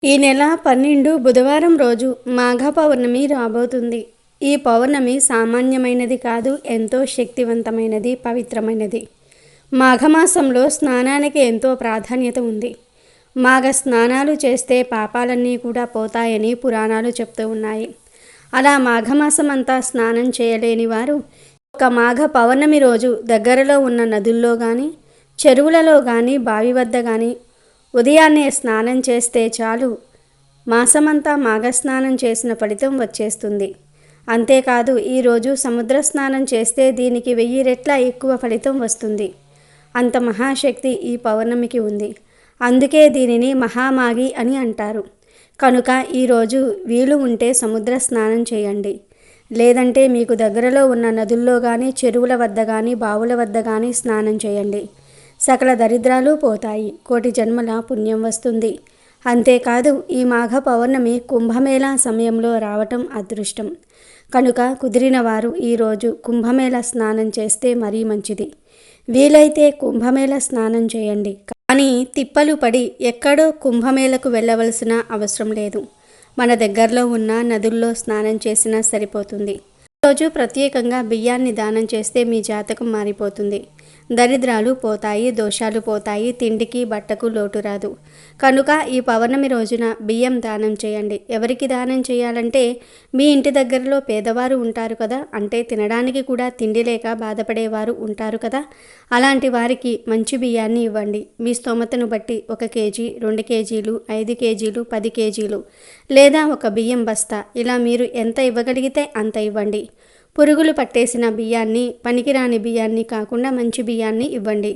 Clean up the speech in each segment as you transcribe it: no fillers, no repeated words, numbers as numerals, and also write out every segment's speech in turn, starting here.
ఈ నెల 12 బుధవారం రోజు మాఘ పౌర్ణమి రాబోతుంది. ఈ పౌర్ణమి సామాన్యమైనది కాదు, ఎంతో శక్తివంతమైనది, పవిత్రమైనది. మాఘమాసంలో స్నానానికి ఎంతో ప్రాధాన్యత ఉంది. మాఘ స్నానాలు చేస్తే పాపాలన్నీ కూడా పోతాయని పురాణాలు చెప్తూ ఉన్నాయి. అలా మాఘమాసం అంతా స్నానం చేయలేని వారు ఒక మాఘ పౌర్ణమి రోజు దగ్గరలో ఉన్న నదుల్లో కానీ, చెరువులలో కానీ, బావి వద్ద కానీ ఉదయాన్నే స్నానం చేస్తే చాలు, మాసమంతా మాఘస్నానం చేసిన ఫలితం వచ్చేస్తుంది. అంతేకాదు, ఈరోజు సముద్ర స్నానం చేస్తే దీనికి 1000 రెట్ల ఎక్కువ ఫలితం వస్తుంది. అంత మహాశక్తి ఈ పౌర్ణమికి ఉంది. అందుకే దీనిని మహామాఘి అని అంటారు. కనుక ఈరోజు వీలు ఉంటే సముద్ర స్నానం చేయండి. లేదంటే మీకు దగ్గరలో ఉన్న నదుల్లో కానీ, చెరువుల వద్ద కానీ, బావుల వద్ద కానీ స్నానం చేయండి. సకల దరిద్రాలు పోతాయి, కోటి జన్మల పుణ్యం వస్తుంది. అంతేకాదు, ఈ మాఘ పౌర్ణమి కుంభమేళా సమయంలో రావటం అదృష్టం. కనుక కుదిరిన వారు ఈరోజు కుంభమేళా స్నానం చేస్తే మరీ మంచిది. వీలైతే కుంభమేళా స్నానం చేయండి. కానీ తిప్పలు పడి ఎక్కడో కుంభమేళకు వెళ్ళవలసిన అవసరం లేదు. మన దగ్గరలో ఉన్న నదుల్లో స్నానం చేసినా సరిపోతుంది. ఈరోజు ప్రత్యేకంగా బియ్యాన్ని దానం చేస్తే మీ జాతకం మారిపోతుంది. దరిద్రాలు పోతాయి, దోషాలు పోతాయి, తిండికి బట్టకు లోటు రాదు. కనుక ఈ పౌర్ణమి రోజున బియ్యం దానం చేయండి. ఎవరికి దానం చేయాలంటే, మీ ఇంటి దగ్గరలో పేదవారు ఉంటారు కదా, అంటే తినడానికి కూడా తిండి లేక బాధపడేవారు ఉంటారు కదా, అలాంటి వారికి మంచి బియ్యాన్ని ఇవ్వండి. మీ స్తోమతను బట్టి 1 కేజీ, 2 కేజీలు, 5 కేజీలు, 10 కేజీలు, లేదా ఒక బియ్యం బస్తా, ఇలా మీరు ఎంత ఇవ్వగలిగితే అంత ఇవ్వండి. పురుగులు పట్టేసిన బియ్యాన్ని, పనికిరాని బియ్యాన్ని కాకుండా మంచి బియ్యాన్ని ఇవ్వండి.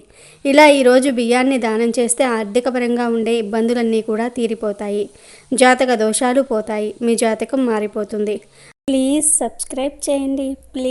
ఇలా ఈరోజు బియ్యాన్ని దానం చేస్తే ఆర్థికపరంగా ఉండే ఇబ్బందులన్నీ కూడా తీరిపోతాయి. జాతక దోషాలు పోతాయి, మీ జాతకం మారిపోతుంది. ప్లీజ్ సబ్స్క్రైబ్ చేయండి.